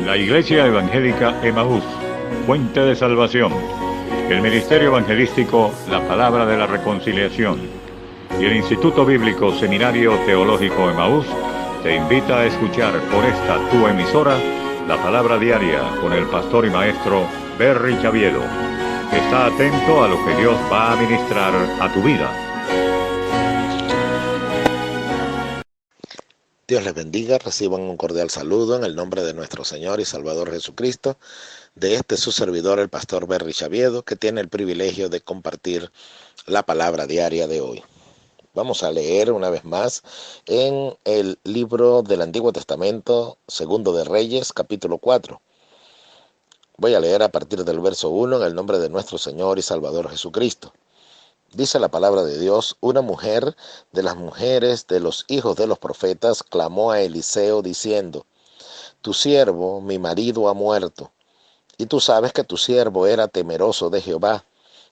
La Iglesia Evangélica Emaús, Fuente de Salvación. El Ministerio Evangelístico La Palabra de la Reconciliación. Y el Instituto Bíblico Seminario Teológico Emaús te invita a escuchar por esta tu emisora la Palabra Diaria con el pastor y maestro Berry Chaviedo. Está atento a lo que Dios va a ministrar a tu vida. Dios les bendiga, reciban un cordial saludo en el nombre de nuestro Señor y Salvador Jesucristo, de este su servidor, el pastor Berry Chaviedo, que tiene el privilegio de compartir la palabra diaria de hoy. Vamos a leer una vez más en el libro del Antiguo Testamento, Segundo de Reyes, capítulo 4. Voy a leer a partir del verso 1 en el nombre de nuestro Señor y Salvador Jesucristo. Dice la palabra de Dios: una mujer de las mujeres de los hijos de los profetas clamó a Eliseo diciendo: tu siervo, mi marido, ha muerto, y tú sabes que tu siervo era temeroso de Jehová,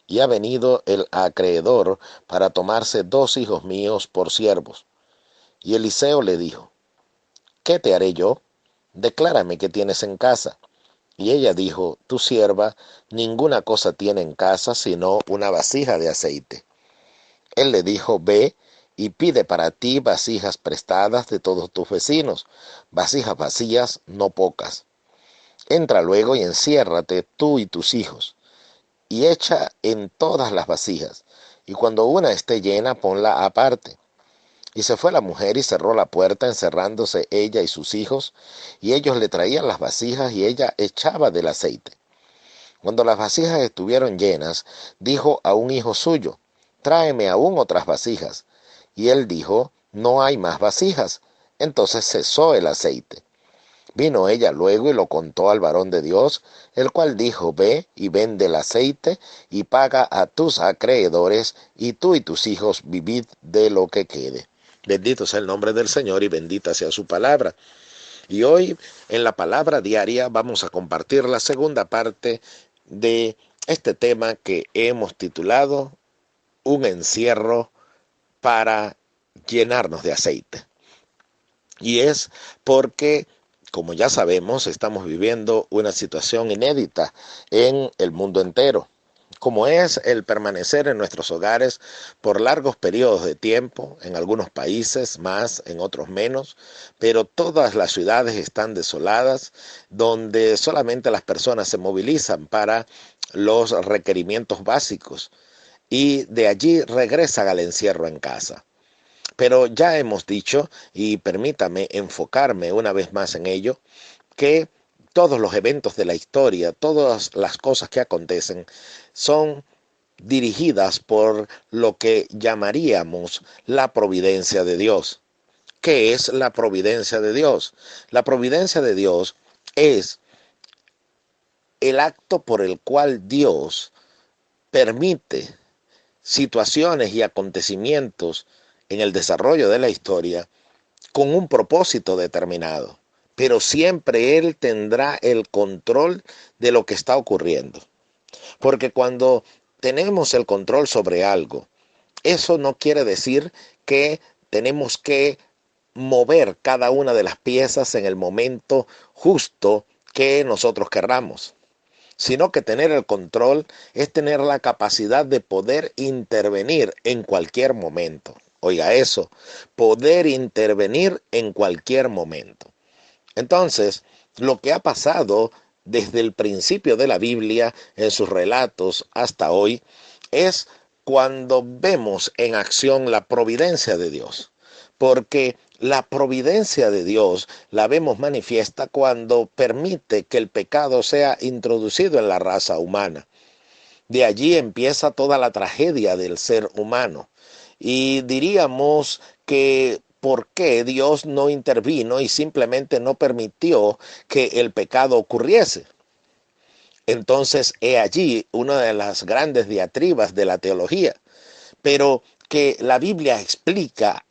y ha venido el acreedor para tomarse 2 hijos míos por siervos. Y Eliseo le dijo: ¿qué te haré yo? Declárame qué tienes en casa. Y ella dijo: tu sierva ninguna cosa tiene en casa sino una vasija de aceite. Él le dijo: ve y pide para ti vasijas prestadas de todos tus vecinos, vasijas vacías, no pocas. Entra luego y enciérrate tú y tus hijos, y echa en todas las vasijas, y cuando una esté llena, ponla aparte. Y se fue la mujer y cerró la puerta, encerrándose ella y sus hijos, y ellos le traían las vasijas, y ella echaba del aceite. Cuando las vasijas estuvieron llenas, dijo a un hijo suyo: tráeme aún otras vasijas. Y él dijo: no hay más vasijas. Entonces cesó el aceite. Vino ella luego y lo contó al varón de Dios, el cual dijo: ve y vende el aceite y paga a tus acreedores, y tú y tus hijos vivid de lo que quede. Bendito sea el nombre del Señor y bendita sea su palabra. Y hoy en la palabra diaria vamos a compartir la segunda parte de este tema que hemos titulado un encierro para llenarnos de aceite. Y es porque, como ya sabemos, estamos viviendo una situación inédita en el mundo entero, como es el permanecer en nuestros hogares por largos periodos de tiempo, en algunos países más, en otros menos, pero todas las ciudades están desoladas, donde solamente las personas se movilizan para los requerimientos básicos y de allí regresan al encierro en casa. Pero ya hemos dicho, y permítame enfocarme una vez más en ello, que todos los eventos de la historia, todas las cosas que acontecen, son dirigidas por lo que llamaríamos la providencia de Dios. ¿Qué es la providencia de Dios? La providencia de Dios es el acto por el cual Dios permite situaciones y acontecimientos en el desarrollo de la historia con un propósito determinado, pero siempre Él tendrá el control de lo que está ocurriendo. Porque cuando tenemos el control sobre algo, eso no quiere decir que tenemos que mover cada una de las piezas en el momento justo que nosotros querramos, sino que tener el control es tener la capacidad de poder intervenir en cualquier momento. Oiga eso, poder intervenir en cualquier momento. Entonces, lo que ha pasado desde el principio de la Biblia, en sus relatos hasta hoy, es cuando vemos en acción la providencia de Dios. Porque la providencia de Dios la vemos manifiesta cuando permite que el pecado sea introducido en la raza humana. De allí empieza toda la tragedia del ser humano. Y diríamos que ¿por qué Dios no intervino y simplemente no permitió que el pecado ocurriese? Entonces, he allí una de las grandes diatribas de la teología, pero que la Biblia explica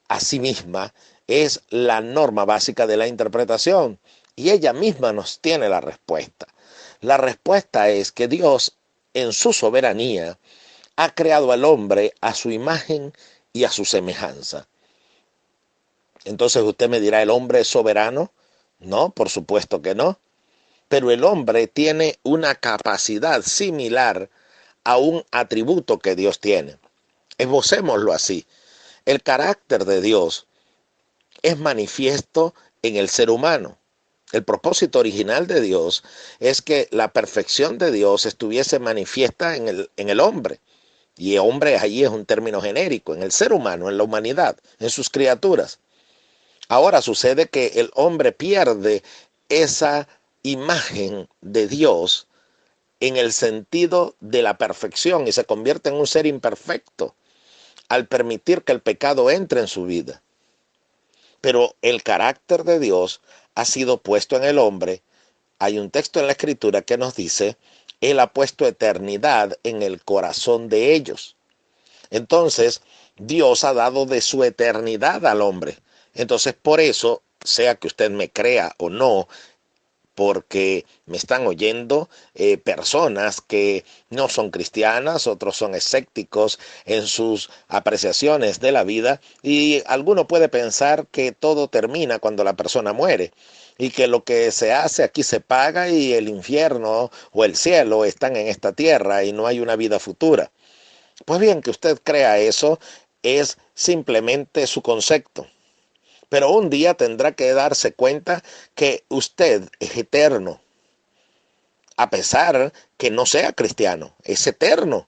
a sí misma es la norma básica de la interpretación, y ella misma nos tiene la respuesta. La respuesta es que Dios, en su soberanía, ha creado al hombre a su imagen y a su semejanza. Entonces usted me dirá: ¿el hombre es soberano? No, por supuesto que no. Pero el hombre tiene una capacidad similar a un atributo que Dios tiene. Esbocémoslo así. El carácter de Dios es manifiesto en el ser humano. El propósito original de Dios es que la perfección de Dios estuviese manifiesta en el hombre. Y hombre allí es un término genérico, en el ser humano, en la humanidad, en sus criaturas. Ahora sucede que el hombre pierde esa imagen de Dios en el sentido de la perfección y se convierte en un ser imperfecto al permitir que el pecado entre en su vida. Pero el carácter de Dios ha sido puesto en el hombre. Hay un texto en la Escritura que nos dice, Él ha puesto eternidad en el corazón de ellos. Entonces, Dios ha dado de su eternidad al hombre. Entonces, por eso, sea que usted me crea o no, porque me están oyendo personas que no son cristianas, otros son escépticos en sus apreciaciones de la vida, y alguno puede pensar que todo termina cuando la persona muere y que lo que se hace aquí se paga y el infierno o el cielo están en esta tierra y no hay una vida futura. Pues bien, que usted crea eso es simplemente su concepto. Pero un día tendrá que darse cuenta que usted es eterno, a pesar que no sea cristiano, es eterno.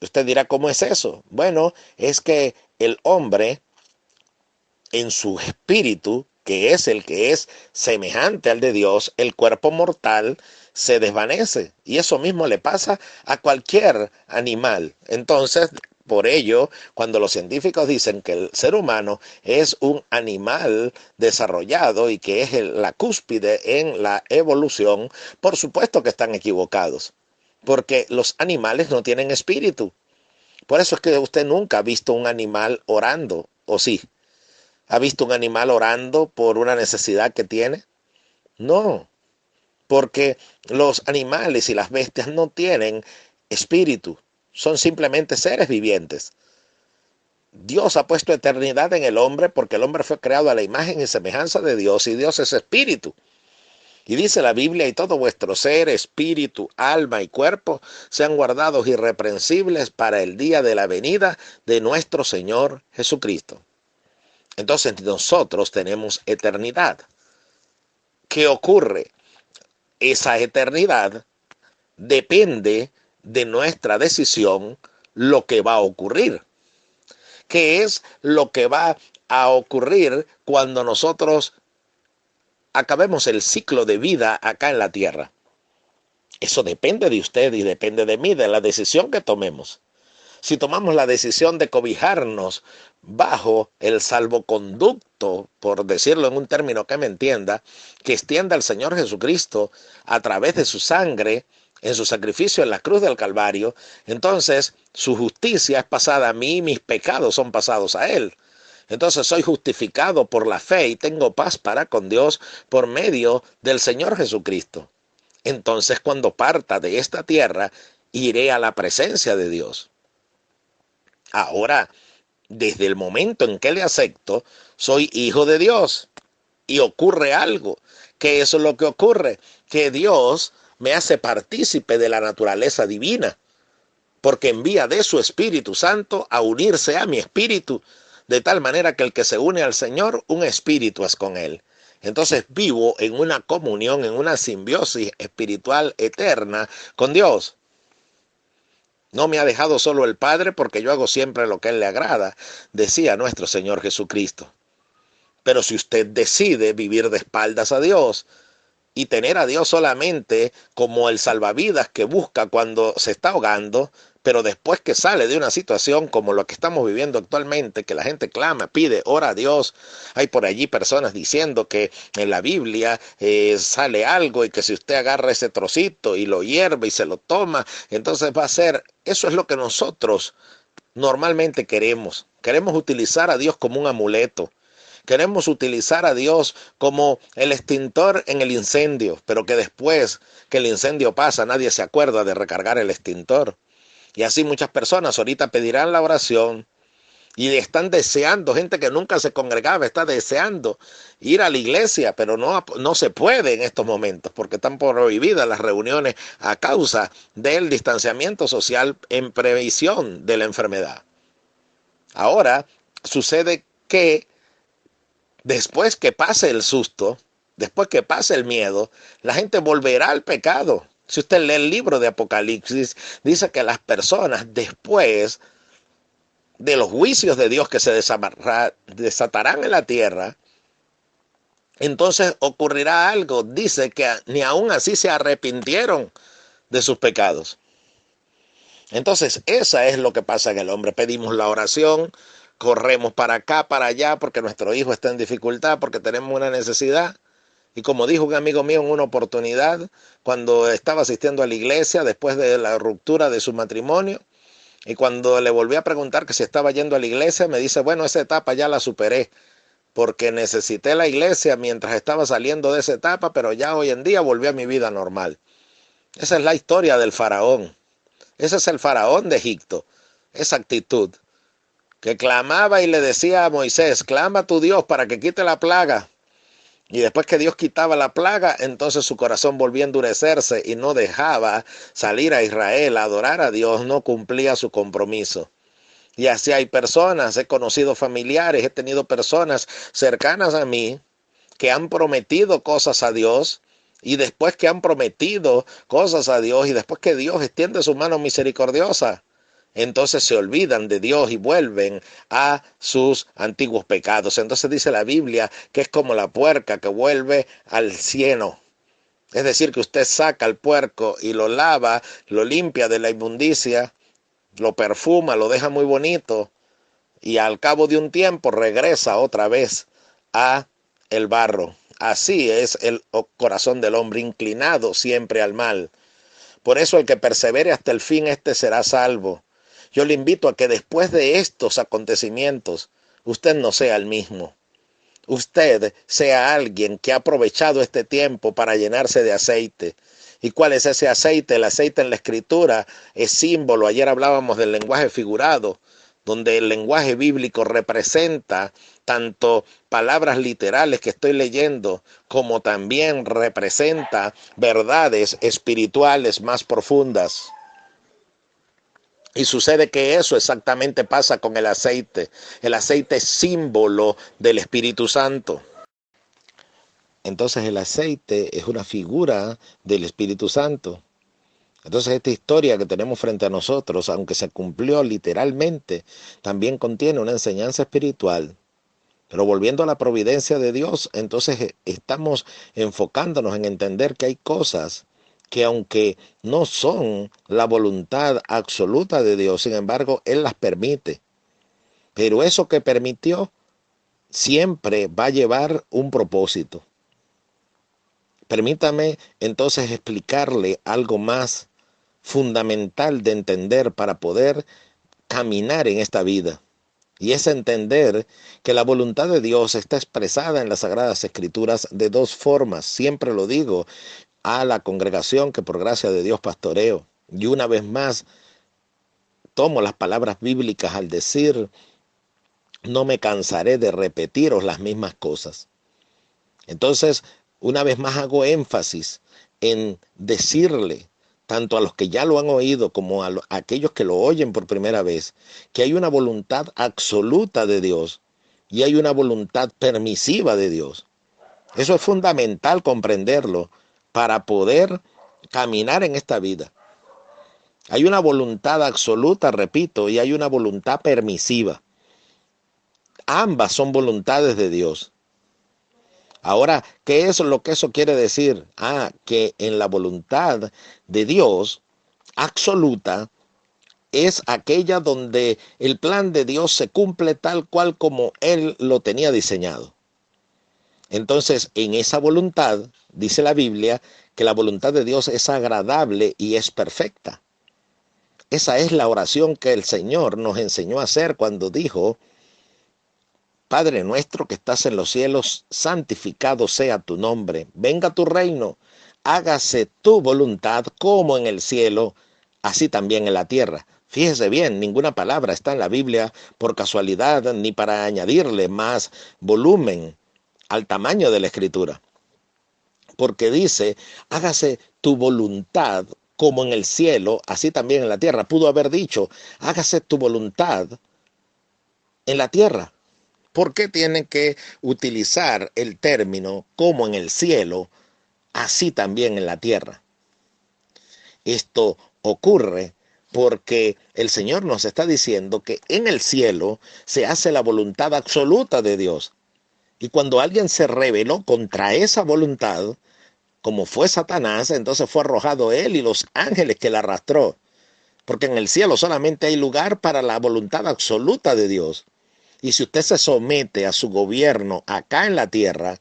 Usted dirá, ¿cómo es eso? Bueno, es que el hombre en su espíritu, que es semejante al de Dios, el cuerpo mortal se desvanece. Y eso mismo le pasa a cualquier animal. Entonces, por ello, cuando los científicos dicen que el ser humano es un animal desarrollado y que es la cúspide en la evolución, por supuesto que están equivocados, porque los animales no tienen espíritu. Por eso es que usted nunca ha visto un animal orando, ¿o sí? ¿Ha visto un animal orando por una necesidad que tiene? No, porque los animales y las bestias no tienen espíritu, son simplemente seres vivientes. Dios ha puesto eternidad en el hombre porque el hombre fue creado a la imagen y semejanza de Dios y Dios es espíritu. Y dice la Biblia, y todo vuestro ser, espíritu, alma y cuerpo sean guardados irreprensibles para el día de la venida de nuestro Señor Jesucristo. Entonces nosotros tenemos eternidad. ¿Qué ocurre? Esa eternidad depende de nuestra decisión lo que va a ocurrir. ¿Qué es lo que va a ocurrir cuando nosotros acabemos el ciclo de vida acá en la tierra? Eso depende de usted y depende de mí, de la decisión que tomemos. Si tomamos la decisión de cobijarnos bajo el salvoconducto, por decirlo en un término que me entienda, que extienda el Señor Jesucristo a través de su sangre, en su sacrificio en la cruz del Calvario, entonces su justicia es pasada a mí y mis pecados son pasados a Él. Entonces soy justificado por la fe y tengo paz para con Dios por medio del Señor Jesucristo. Entonces cuando parta de esta tierra, iré a la presencia de Dios. Ahora, desde el momento en que le acepto, soy hijo de Dios. Y ocurre algo. ¿Qué es lo que ocurre? Que Dios me hace partícipe de la naturaleza divina, porque envía de su Espíritu Santo a unirse a mi espíritu, de tal manera que el que se une al Señor, un espíritu es con Él. Entonces vivo en una comunión, en una simbiosis espiritual eterna con Dios. No me ha dejado solo el Padre porque yo hago siempre lo que a Él le agrada, decía nuestro Señor Jesucristo. Pero si usted decide vivir de espaldas a Dios y tener a Dios solamente como el salvavidas que busca cuando se está ahogando, pero después que sale de una situación como lo que estamos viviendo actualmente, que la gente clama, pide, ora a Dios, hay por allí personas diciendo que en la Biblia sale algo y que si usted agarra ese trocito y lo hierve y se lo toma, entonces va a ser, eso es lo que nosotros normalmente queremos. Queremos utilizar a Dios como un amuleto. Queremos utilizar a Dios como el extintor en el incendio, pero que después que el incendio pasa nadie se acuerda de recargar el extintor. Y así muchas personas ahorita pedirán la oración Y están deseando, gente que nunca se congregaba, está deseando ir a la iglesia, pero no se puede en estos momentos porque están prohibidas las reuniones a causa del distanciamiento social en previsión de la enfermedad. Ahora, sucede que después que pase el susto, después que pase el miedo, la gente volverá al pecado. Si usted lee el libro de Apocalipsis, dice que las personas después de los juicios de Dios que se desatarán en la tierra, entonces ocurrirá algo. Dice que ni aún así se arrepintieron de sus pecados. Entonces, esa es lo que pasa en el hombre. Pedimos la oración, corremos para acá, para allá, porque nuestro hijo está en dificultad, porque tenemos una necesidad. Y como dijo un amigo mío en una oportunidad, cuando estaba asistiendo a la iglesia después de la ruptura de su matrimonio, y cuando le volví a preguntar que si estaba yendo a la iglesia, me dice, bueno, esa etapa ya la superé, porque necesité la iglesia mientras estaba saliendo de esa etapa, pero ya hoy en día volví a mi vida normal. Esa es la historia del faraón. Ese es el faraón de Egipto, esa actitud, que clamaba y le decía a Moisés, clama a tu Dios para que quite la plaga. Y después que Dios quitaba la plaga, entonces su corazón volvía a endurecerse y no dejaba salir a Israel a adorar a Dios, no cumplía su compromiso. Y así hay personas, he conocido familiares, he tenido personas cercanas a mí que han prometido cosas a Dios, y después que han prometido cosas a Dios, y después que Dios extiende su mano misericordiosa, entonces se olvidan de Dios y vuelven a sus antiguos pecados. Entonces dice la Biblia que es como la puerca que vuelve al cieno. Es decir, que usted saca al puerco y lo lava, lo limpia de la inmundicia, lo perfuma, lo deja muy bonito, y al cabo de un tiempo regresa otra vez a el barro. Así es el corazón del hombre, inclinado siempre al mal. Por eso el que persevere hasta el fin, este será salvo. Yo le invito a que después de estos acontecimientos, usted no sea el mismo. Usted sea alguien que ha aprovechado este tiempo para llenarse de aceite. ¿Y cuál es ese aceite? El aceite en la Escritura es símbolo. Ayer hablábamos del lenguaje figurado, donde el lenguaje bíblico representa tanto palabras literales que estoy leyendo, como también representa verdades espirituales más profundas. Y sucede que eso exactamente pasa con el aceite. El aceite es símbolo del Espíritu Santo. Entonces el aceite es una figura del Espíritu Santo. Entonces esta historia que tenemos frente a nosotros, aunque se cumplió literalmente, también contiene una enseñanza espiritual. Pero volviendo a la providencia de Dios, entonces estamos enfocándonos en entender que hay cosas que aunque no son la voluntad absoluta de Dios, sin embargo, Él las permite. Pero eso que permitió siempre va a llevar un propósito. Permítame entonces explicarle algo más fundamental de entender para poder caminar en esta vida. Y es entender que la voluntad de Dios está expresada en las Sagradas Escrituras de dos formas. Siempre lo digo a la congregación que por gracia de Dios pastoreo. Y una vez más, tomo las palabras bíblicas al decir, no me cansaré de repetiros las mismas cosas. Entonces, una vez más hago énfasis en decirle, tanto a los que ya lo han oído como a aquellos que lo oyen por primera vez, que hay una voluntad absoluta de Dios y hay una voluntad permisiva de Dios. Eso es fundamental comprenderlo para poder caminar en esta vida. Hay una voluntad absoluta, repito, y hay una voluntad permisiva. Ambas son voluntades de Dios. Ahora, ¿qué es lo que eso quiere decir? Que en la voluntad de Dios absoluta es aquella donde el plan de Dios se cumple tal cual como Él lo tenía diseñado. Entonces, en esa voluntad, dice la Biblia, que la voluntad de Dios es agradable y es perfecta. Esa es la oración que el Señor nos enseñó a hacer cuando dijo, Padre nuestro que estás en los cielos, santificado sea tu nombre, venga tu reino, hágase tu voluntad como en el cielo, así también en la tierra. Fíjese bien, ninguna palabra está en la Biblia por casualidad ni para añadirle más volumen al tamaño de la escritura. Porque dice, hágase tu voluntad como en el cielo, así también en la tierra. Pudo haber dicho, hágase tu voluntad en la tierra. ¿Por qué tiene que utilizar el término como en el cielo, así también en la tierra? Esto ocurre porque el Señor nos está diciendo que en el cielo se hace la voluntad absoluta de Dios. Y cuando alguien se rebeló contra esa voluntad, como fue Satanás, entonces fue arrojado él y los ángeles que la arrastró. Porque en el cielo solamente hay lugar para la voluntad absoluta de Dios. Y si usted se somete a su gobierno acá en la tierra,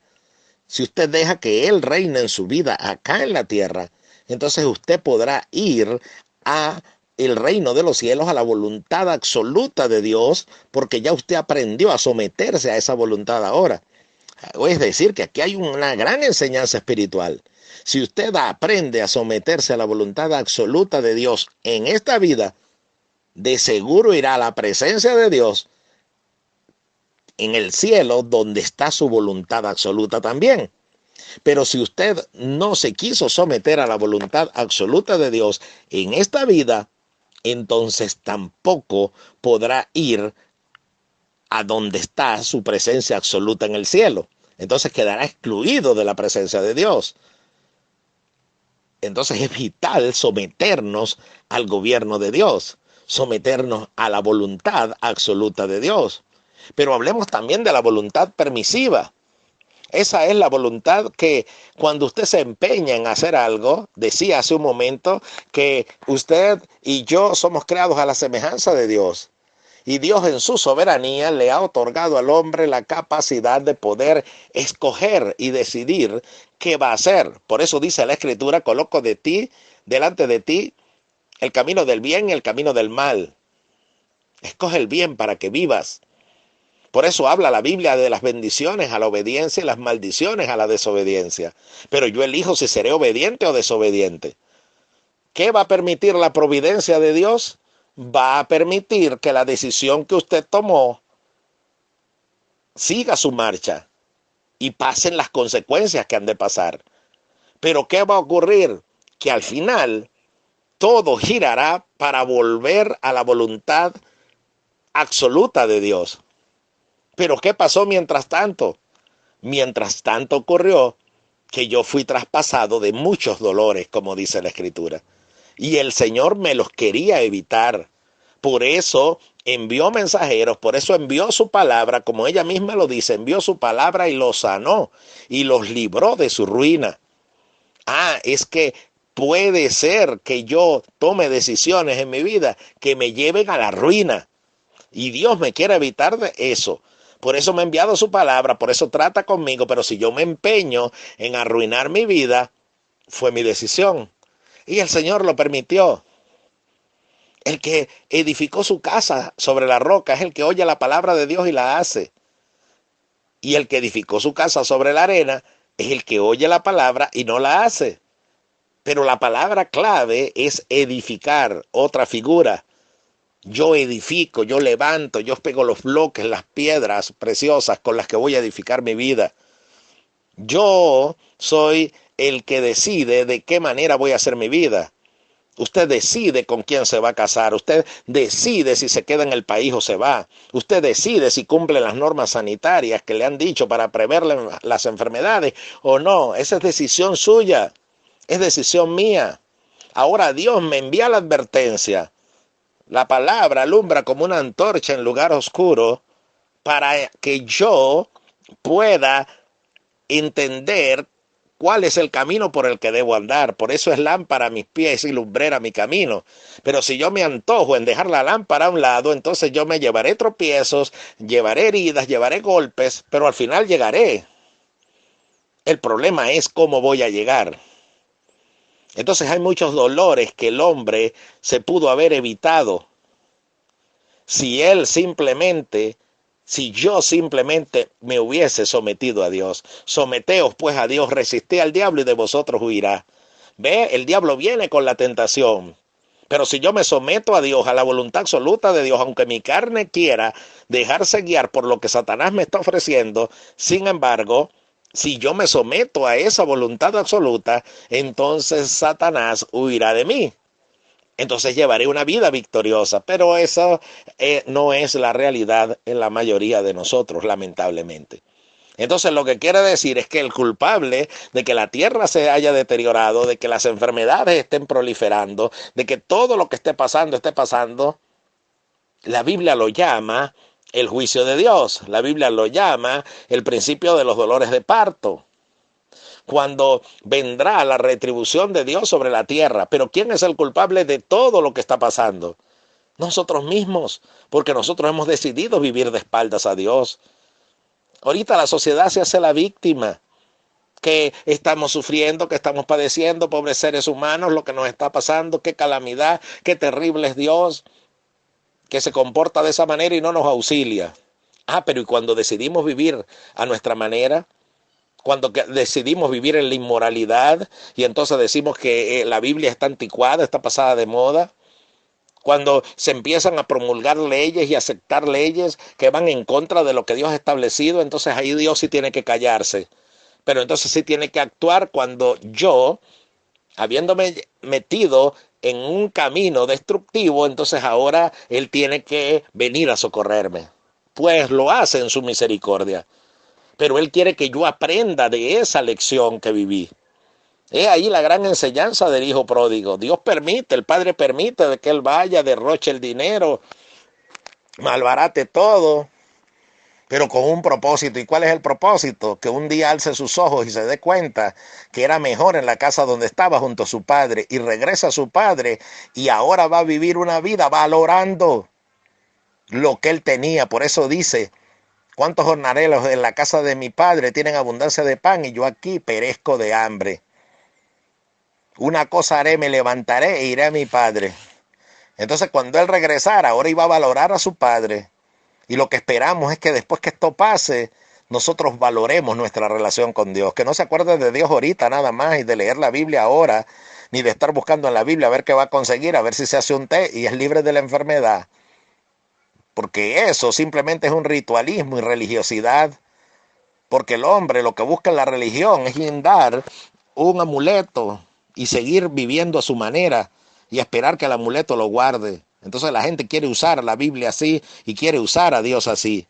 si usted deja que Él reine en su vida acá en la tierra, entonces usted podrá ir a el reino de los cielos, a la voluntad absoluta de Dios, porque ya usted aprendió a someterse a esa voluntad ahora. Es decir, que aquí hay una gran enseñanza espiritual. Si usted aprende a someterse a la voluntad absoluta de Dios en esta vida, de seguro irá a la presencia de Dios en el cielo, donde está su voluntad absoluta también. Pero si usted no se quiso someter a la voluntad absoluta de Dios en esta vida, entonces tampoco podrá ir a donde está su presencia absoluta en el cielo. Entonces quedará excluido de la presencia de Dios. Entonces es vital someternos al gobierno de Dios, someternos a la voluntad absoluta de Dios. Pero hablemos también de la voluntad permisiva. Esa es la voluntad que cuando usted se empeña en hacer algo, decía hace un momento que usted y yo somos creados a la semejanza de Dios. Y Dios en su soberanía le ha otorgado al hombre la capacidad de poder escoger y decidir qué va a hacer. Por eso dice la Escritura, coloco delante de ti, el camino del bien y el camino del mal. Escoge el bien para que vivas. Por eso habla la Biblia de las bendiciones a la obediencia y las maldiciones a la desobediencia. Pero yo elijo si seré obediente o desobediente. ¿Qué va a permitir la providencia de Dios? Va a permitir que la decisión que usted tomó siga su marcha y pasen las consecuencias que han de pasar. Pero ¿qué va a ocurrir? Que al final todo girará para volver a la voluntad absoluta de Dios. Pero ¿qué pasó mientras tanto? Mientras tanto ocurrió que yo fui traspasado de muchos dolores, como dice la Escritura. Y el Señor me los quería evitar. Por eso envió mensajeros, por eso envió su palabra, como ella misma lo dice, envió su palabra y los sanó y los libró de su ruina. Es que puede ser que yo tome decisiones en mi vida que me lleven a la ruina. Y Dios me quiere evitar de eso. Por eso me ha enviado su palabra, por eso trata conmigo, pero si yo me empeño en arruinar mi vida, fue mi decisión. Y el Señor lo permitió. El que edificó su casa sobre la roca es el que oye la palabra de Dios y la hace. Y el que edificó su casa sobre la arena es el que oye la palabra y no la hace. Pero la palabra clave es edificar, otra figura. Yo edifico, yo levanto, yo pego los bloques, las piedras preciosas con las que voy a edificar mi vida. Yo soy el que decide de qué manera voy a hacer mi vida. Usted decide con quién se va a casar. Usted decide si se queda en el país o se va. Usted decide si cumple las normas sanitarias que le han dicho para prever las enfermedades o no. Esa es decisión suya. Es decisión mía. Ahora Dios me envía la advertencia. La palabra alumbra como una antorcha en lugar oscuro para que yo pueda entender cuál es el camino por el que debo andar. Por eso es lámpara a mis pies y lumbrera mi camino. Pero si yo me antojo en dejar la lámpara a un lado, entonces yo me llevaré tropiezos, llevaré heridas, llevaré golpes, pero al final llegaré. El problema es cómo voy a llegar. Entonces hay muchos dolores que el hombre se pudo haber evitado si yo simplemente me hubiese sometido a Dios. Someteos pues a Dios, resistid al diablo y de vosotros huirá. Ve, el diablo viene con la tentación. Pero si yo me someto a Dios, a la voluntad absoluta de Dios, aunque mi carne quiera dejarse guiar por lo que Satanás me está ofreciendo, sin embargo, si yo me someto a esa voluntad absoluta, entonces Satanás huirá de mí. Entonces llevaré una vida victoriosa, pero eso no es la realidad en la mayoría de nosotros, lamentablemente. Entonces lo que quiere decir es que el culpable de que la tierra se haya deteriorado, de que las enfermedades estén proliferando, de que todo lo que esté pasando, la Biblia lo llama el juicio de Dios, la Biblia lo llama el principio de los dolores de parto, cuando vendrá la retribución de Dios sobre la tierra. Pero ¿quién es el culpable de todo lo que está pasando? Nosotros mismos, porque nosotros hemos decidido vivir de espaldas a Dios. Ahorita la sociedad se hace la víctima, que estamos sufriendo, que estamos padeciendo, pobres seres humanos, lo que nos está pasando, qué calamidad, qué terrible es Dios, que se comporta de esa manera y no nos auxilia. Pero ¿y cuando decidimos vivir a nuestra manera? Cuando decidimos vivir en la inmoralidad y entonces decimos que la Biblia está anticuada, está pasada de moda. Cuando se empiezan a promulgar leyes y aceptar leyes que van en contra de lo que Dios ha establecido, entonces ahí Dios sí tiene que callarse. Pero entonces sí tiene que actuar cuando yo, habiéndome metido en un camino destructivo, entonces ahora Él tiene que venir a socorrerme. Pues lo hace en su misericordia. Pero Él quiere que yo aprenda de esa lección que viví. Es ahí la gran enseñanza del hijo pródigo. Dios permite, el padre permite de que él vaya, derroche el dinero, malbarate todo, pero con un propósito. ¿Y cuál es el propósito? Que un día alce sus ojos y se dé cuenta que era mejor en la casa donde estaba junto a su padre, y regresa a su padre y ahora va a vivir una vida valorando lo que él tenía. Por eso dice: ¿cuántos jornaleros en la casa de mi padre tienen abundancia de pan y yo aquí perezco de hambre? Una cosa haré, me levantaré e iré a mi padre. Entonces cuando él regresara, ahora iba a valorar a su padre. Y lo que esperamos es que después que esto pase, nosotros valoremos nuestra relación con Dios. Que no se acuerden de Dios ahorita nada más y de leer la Biblia ahora, ni de estar buscando en la Biblia a ver qué va a conseguir, a ver si se hace un té y es libre de la enfermedad. Porque eso simplemente es un ritualismo y religiosidad. Porque el hombre lo que busca en la religión es guindar un amuleto y seguir viviendo a su manera y esperar que el amuleto lo guarde. Entonces la gente quiere usar la Biblia así y quiere usar a Dios así.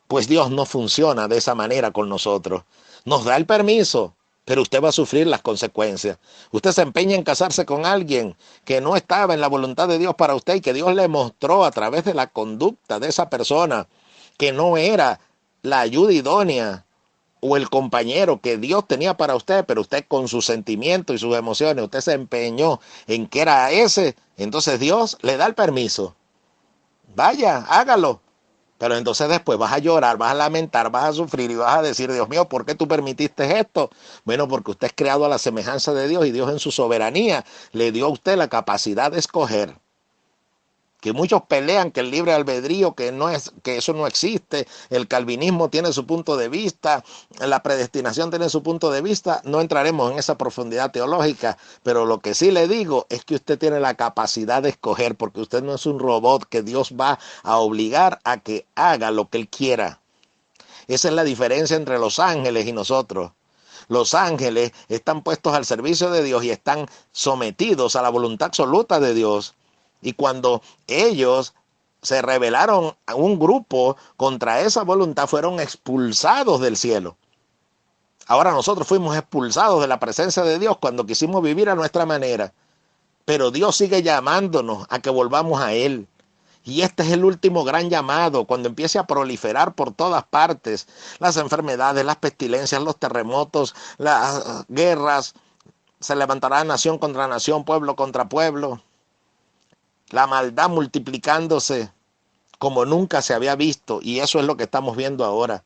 Pues Dios no funciona de esa manera con nosotros. Nos da el permiso, pero usted va a sufrir las consecuencias. Usted se empeña en casarse con alguien que no estaba en la voluntad de Dios para usted y que Dios le mostró a través de la conducta de esa persona que no era la ayuda idónea o el compañero que Dios tenía para usted, pero usted con sus sentimientos y sus emociones, usted se empeñó en que era ese, entonces Dios le da el permiso. Vaya, hágalo. Pero entonces después vas a llorar, vas a lamentar, vas a sufrir y vas a decir: Dios mío, ¿por qué tú permitiste esto? Bueno, porque usted es creado a la semejanza de Dios y Dios en su soberanía le dio a usted la capacidad de escoger. Que muchos pelean que el libre albedrío, que eso no existe, el calvinismo tiene su punto de vista, la predestinación tiene su punto de vista. No entraremos en esa profundidad teológica, pero lo que sí le digo es que usted tiene la capacidad de escoger, porque usted no es un robot que Dios va a obligar a que haga lo que Él quiera. Esa es la diferencia entre los ángeles y nosotros. Los ángeles están puestos al servicio de Dios y están sometidos a la voluntad absoluta de Dios. Y cuando ellos se rebelaron a un grupo contra esa voluntad, fueron expulsados del cielo. Ahora nosotros fuimos expulsados de la presencia de Dios cuando quisimos vivir a nuestra manera. Pero Dios sigue llamándonos a que volvamos a Él. Y este es el último gran llamado, cuando empiece a proliferar por todas partes las enfermedades, las pestilencias, los terremotos, las guerras. Se levantará nación contra nación, pueblo contra pueblo. La maldad multiplicándose como nunca se había visto, y eso es lo que estamos viendo ahora.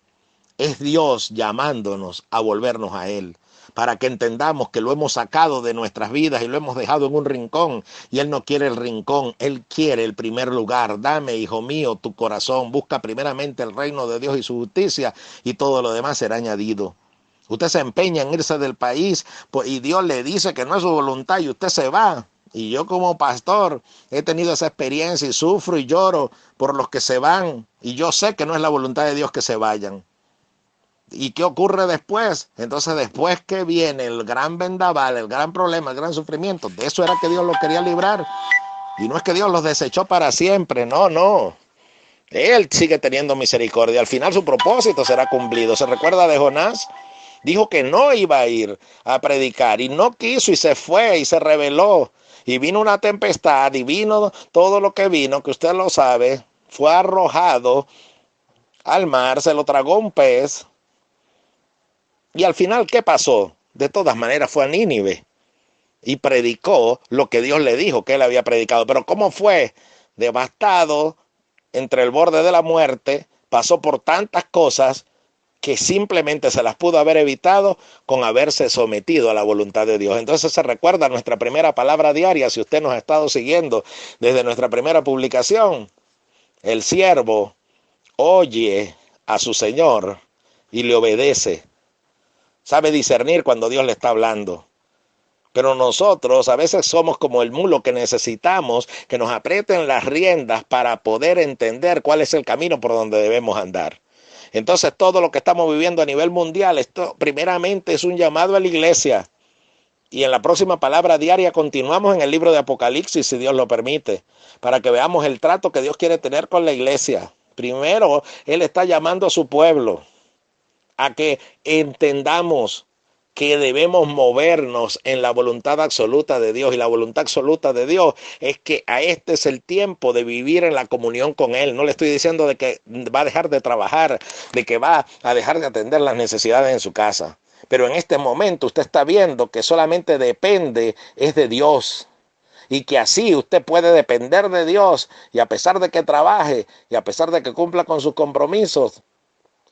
Es Dios llamándonos a volvernos a Él, para que entendamos que lo hemos sacado de nuestras vidas y lo hemos dejado en un rincón, y Él no quiere el rincón, Él quiere el primer lugar. Dame, hijo mío, tu corazón, busca primeramente el reino de Dios y su justicia, y todo lo demás será añadido. Usted se empeña en irse del país y Dios le dice que no es su voluntad y usted se va. Y yo como pastor he tenido esa experiencia y sufro y lloro por los que se van. Y yo sé que no es la voluntad de Dios que se vayan. ¿Y qué ocurre después? Entonces después que viene el gran vendaval, el gran problema, el gran sufrimiento, de eso era que Dios los quería librar. Y no es que Dios los desechó para siempre, no, no. Él sigue teniendo misericordia. Al final su propósito será cumplido. ¿Se recuerda de Jonás? Dijo que no iba a ir a predicar y no quiso y se fue y se rebeló. Y vino una tempestad y vino todo lo que vino, que usted lo sabe, fue arrojado al mar, se lo tragó un pez. Y al final, ¿qué pasó? De todas maneras fue a Nínive y predicó lo que Dios le dijo que él había predicado. Pero ¿cómo fue? Devastado, entre el borde de la muerte, pasó por tantas cosas que simplemente se las pudo haber evitado con haberse sometido a la voluntad de Dios. Entonces se recuerda nuestra primera palabra diaria, si usted nos ha estado siguiendo desde nuestra primera publicación. El siervo oye a su Señor y le obedece. Sabe discernir cuando Dios le está hablando. Pero nosotros a veces somos como el mulo que necesitamos que nos aprieten las riendas para poder entender cuál es el camino por donde debemos andar. Entonces todo lo que estamos viviendo a nivel mundial, esto primeramente es un llamado a la iglesia. Y en la próxima palabra diaria continuamos en el libro de Apocalipsis, si Dios lo permite, para que veamos el trato que Dios quiere tener con la iglesia. Primero, Él está llamando a su pueblo a que entendamos que debemos movernos en la voluntad absoluta de Dios. Y la voluntad absoluta de Dios es que a este es el tiempo de vivir en la comunión con Él. No le estoy diciendo de que va a dejar de trabajar, de que va a dejar de atender las necesidades en su casa. Pero en este momento usted está viendo que solamente depende es de Dios. Y que así usted puede depender de Dios y a pesar de que trabaje y a pesar de que cumpla con sus compromisos,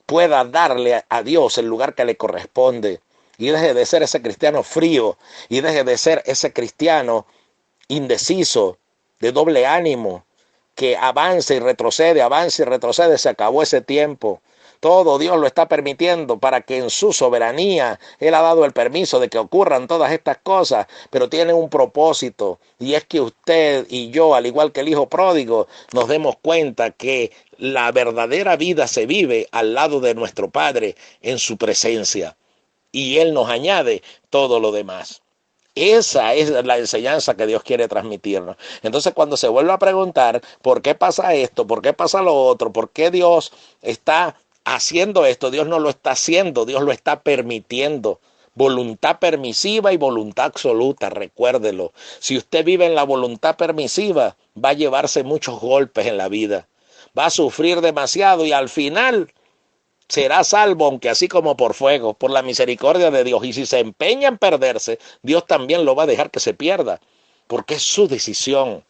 pueda darle a Dios el lugar que le corresponde. Y deje de ser ese cristiano frío y deje de ser ese cristiano indeciso, de doble ánimo, que avanza y retrocede, se acabó ese tiempo. Todo Dios lo está permitiendo para que en su soberanía Él ha dado el permiso de que ocurran todas estas cosas, pero tiene un propósito y es que usted y yo, al igual que el hijo pródigo, nos demos cuenta que la verdadera vida se vive al lado de nuestro Padre en su presencia y Él nos añade todo lo demás. Esa es la enseñanza que Dios quiere transmitirnos. Entonces, cuando se vuelve a preguntar por qué pasa esto, por qué pasa lo otro, por qué Dios está haciendo esto, Dios no lo está haciendo, Dios lo está permitiendo. Voluntad permisiva y voluntad absoluta, recuérdelo. Si usted vive en la voluntad permisiva, va a llevarse muchos golpes en la vida. Va a sufrir demasiado y al final será salvo, aunque así como por fuego, por la misericordia de Dios. Y si se empeña en perderse, Dios también lo va a dejar que se pierda, porque es su decisión.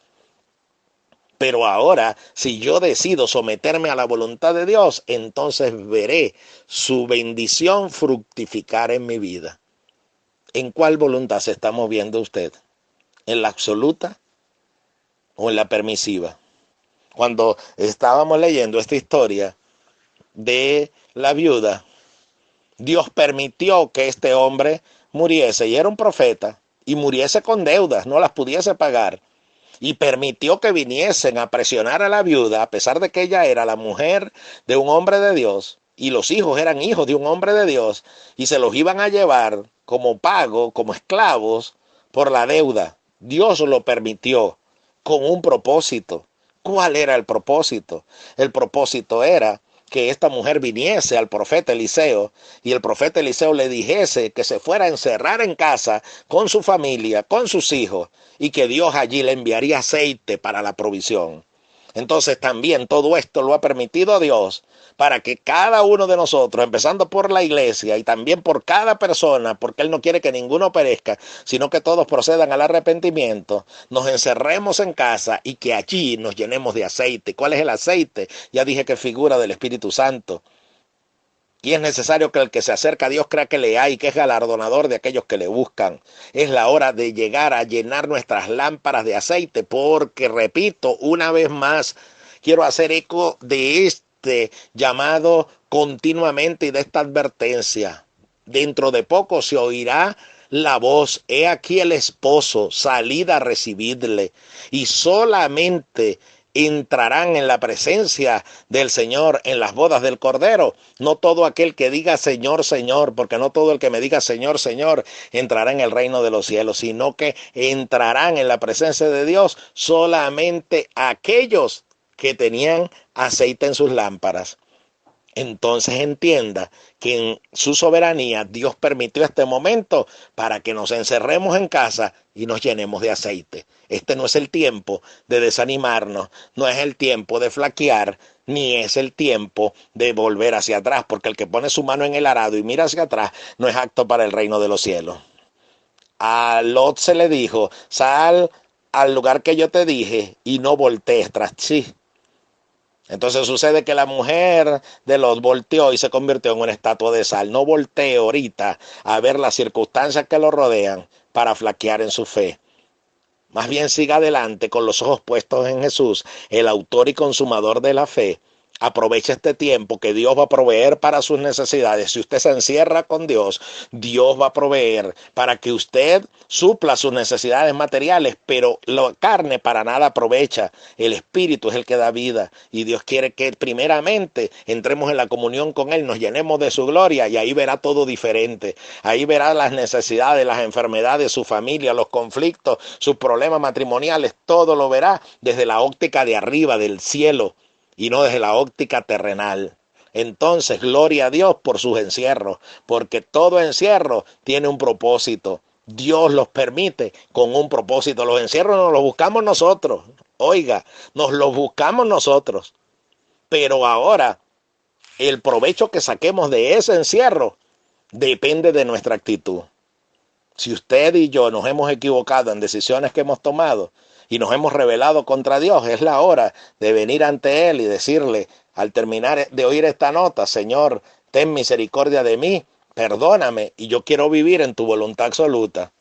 Pero ahora, si yo decido someterme a la voluntad de Dios, entonces veré su bendición fructificar en mi vida. ¿En cuál voluntad se está moviendo usted? ¿En la absoluta o en la permisiva? Cuando estábamos leyendo esta historia de la viuda, Dios permitió que este hombre muriese, y era un profeta, y muriese con deudas, no las pudiese pagar, y permitió que viniesen a presionar a la viuda, a pesar de que ella era la mujer de un hombre de Dios, y los hijos eran hijos de un hombre de Dios, y se los iban a llevar como pago, como esclavos, por la deuda. Dios lo permitió con un propósito. ¿Cuál era el propósito? El propósito era que esta mujer viniese al profeta Eliseo y el profeta Eliseo le dijese que se fuera a encerrar en casa con su familia, con sus hijos, y que Dios allí le enviaría aceite para la provisión. Entonces también todo esto lo ha permitido Dios para que cada uno de nosotros, empezando por la iglesia y también por cada persona, porque Él no quiere que ninguno perezca, sino que todos procedan al arrepentimiento, nos encerremos en casa y que allí nos llenemos de aceite. ¿Cuál es el aceite? Ya dije que figura del Espíritu Santo. Y es necesario que el que se acerca a Dios crea que le hay, que es galardonador de aquellos que le buscan. Es la hora de llegar a llenar nuestras lámparas de aceite, porque, repito, una vez más, quiero hacer eco de este llamado continuamente y de esta advertencia. Dentro de poco se oirá la voz, he aquí el esposo, salid a recibirle, y solamente entrarán en la presencia del Señor en las bodas del Cordero. No todo aquel que diga Señor, Señor, porque no todo el que me diga Señor, Señor entrará en el reino de los cielos, sino que entrarán en la presencia de Dios solamente aquellos que tenían aceite en sus lámparas. Entonces entienda que en su soberanía Dios permitió este momento para que nos encerremos en casa y nos llenemos de aceite. Este no es el tiempo de desanimarnos, no es el tiempo de flaquear, ni es el tiempo de volver hacia atrás, porque el que pone su mano en el arado y mira hacia atrás no es apto para el reino de los cielos. A Lot se le dijo, sal al lugar que yo te dije y no voltees tras sí. Entonces sucede que la mujer de Lot volteó y se convirtió en una estatua de sal. No voltee ahorita a ver las circunstancias que lo rodean para flaquear en su fe. Más bien siga adelante con los ojos puestos en Jesús, el autor y consumador de la fe. Aproveche este tiempo que Dios va a proveer para sus necesidades. Si usted se encierra con Dios, Dios va a proveer para que usted supla sus necesidades materiales, pero la carne para nada aprovecha. El Espíritu es el que da vida y Dios quiere que primeramente entremos en la comunión con Él, nos llenemos de su gloria y ahí verá todo diferente. Ahí verá las necesidades, las enfermedades, su familia, los conflictos, sus problemas matrimoniales, todo lo verá desde la óptica de arriba, del cielo, y no desde la óptica terrenal. Entonces, gloria a Dios por sus encierros, porque todo encierro tiene un propósito. Dios los permite con un propósito. Los encierros nos los buscamos nosotros. Oiga, nos los buscamos nosotros. Pero ahora, el provecho que saquemos de ese encierro depende de nuestra actitud. Si usted y yo nos hemos equivocado en decisiones que hemos tomado y nos hemos rebelado contra Dios, es la hora de venir ante Él y decirle, al terminar de oír esta nota, Señor, ten misericordia de mí, perdóname y yo quiero vivir en tu voluntad absoluta.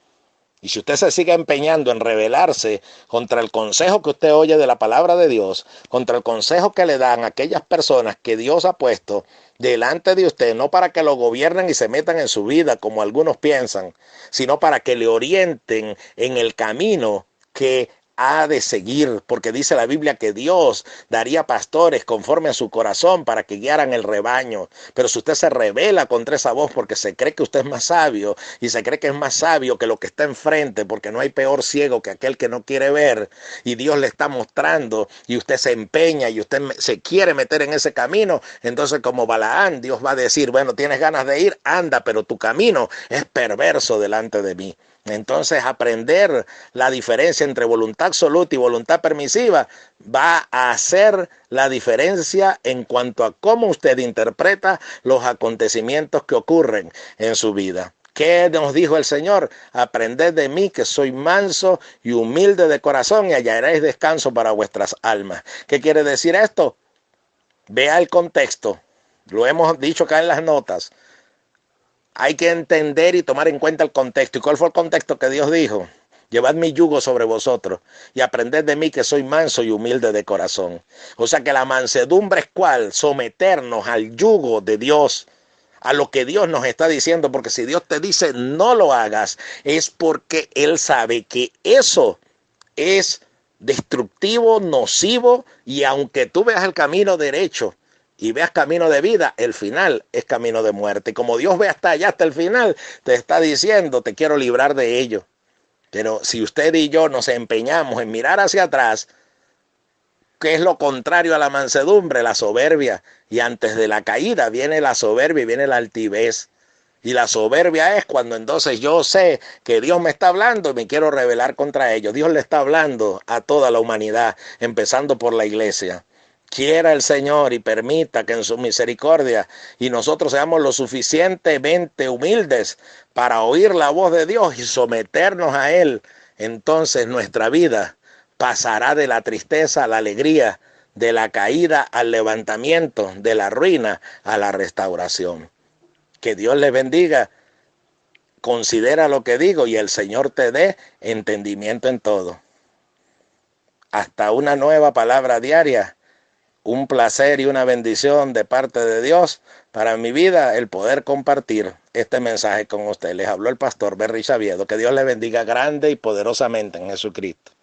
Y si usted se sigue empeñando en rebelarse contra el consejo que usted oye de la palabra de Dios, contra el consejo que le dan aquellas personas que Dios ha puesto delante de usted, no para que lo gobiernen y se metan en su vida como algunos piensan, sino para que le orienten en el camino que ha de seguir, porque dice la Biblia que Dios daría pastores conforme a su corazón para que guiaran el rebaño. Pero si usted se rebela contra esa voz porque se cree que usted es más sabio y se cree que es más sabio que lo que está enfrente, porque no hay peor ciego que aquel que no quiere ver, y Dios le está mostrando y usted se empeña y usted se quiere meter en ese camino, entonces como Balaán, Dios va a decir, bueno, tienes ganas de ir, anda, pero tu camino es perverso delante de mí. Entonces aprender la diferencia entre voluntad absoluta y voluntad permisiva va a hacer la diferencia en cuanto a cómo usted interpreta los acontecimientos que ocurren en su vida. ¿Qué nos dijo el Señor? Aprended de mí que soy manso y humilde de corazón y hallaréis descanso para vuestras almas. ¿Qué quiere decir esto? Vea el contexto. Lo hemos dicho acá en las notas. Hay que entender y tomar en cuenta el contexto. ¿Y cuál fue el contexto que Dios dijo? Llevad mi yugo sobre vosotros y aprended de mí que soy manso y humilde de corazón. O sea que la mansedumbre es cuál, someternos al yugo de Dios, a lo que Dios nos está diciendo, porque si Dios te dice no lo hagas, es porque Él sabe que eso es destructivo, nocivo, y aunque tú veas el camino derecho y veas camino de vida, el final es camino de muerte. Y como Dios ve hasta allá, hasta el final, te está diciendo, te quiero librar de ello. Pero si usted y yo nos empeñamos en mirar hacia atrás, ¿qué es lo contrario a la mansedumbre? La soberbia. Y antes de la caída viene la soberbia y viene la altivez. Y la soberbia es cuando entonces yo sé que Dios me está hablando y me quiero rebelar contra ellos. Dios le está hablando a toda la humanidad, empezando por la iglesia. Quiera el Señor y permita que en su misericordia y nosotros seamos lo suficientemente humildes para oír la voz de Dios y someternos a Él. Entonces nuestra vida pasará de la tristeza a la alegría, de la caída al levantamiento, de la ruina a la restauración. Que Dios les bendiga. Considera lo que digo y el Señor te dé entendimiento en todo. Hasta una nueva palabra diaria. Un placer y una bendición de parte de Dios para mi vida el poder compartir este mensaje con usted. Les habló el pastor Berry Xaviedo. Que Dios le bendiga grande y poderosamente en Jesucristo.